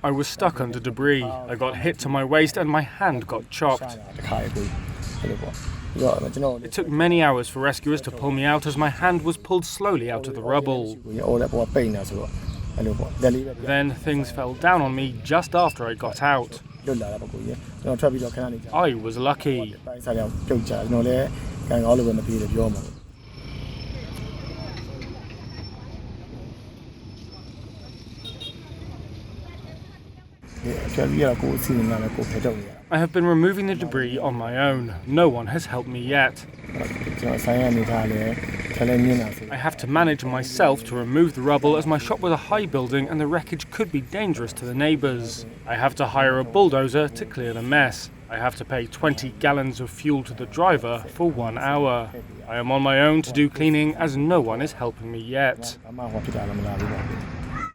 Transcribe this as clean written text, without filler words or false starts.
I was stuck under debris. I got hit to my waist and my hand got chopped. It took many hours for rescuers to pull me out as my hand was pulled slowly out of the rubble. Then things fell down on me just after I got out. I was lucky. I have been removing the debris on my own. No one has helped me yet. I have to manage myself to remove the rubble as my shop was a high building and the wreckage could be dangerous to the neighbours. I have to hire a bulldozer to clear the mess. I have to pay 20 gallons of fuel to the driver for 1 hour. I am on my own to do cleaning as no one is helping me yet.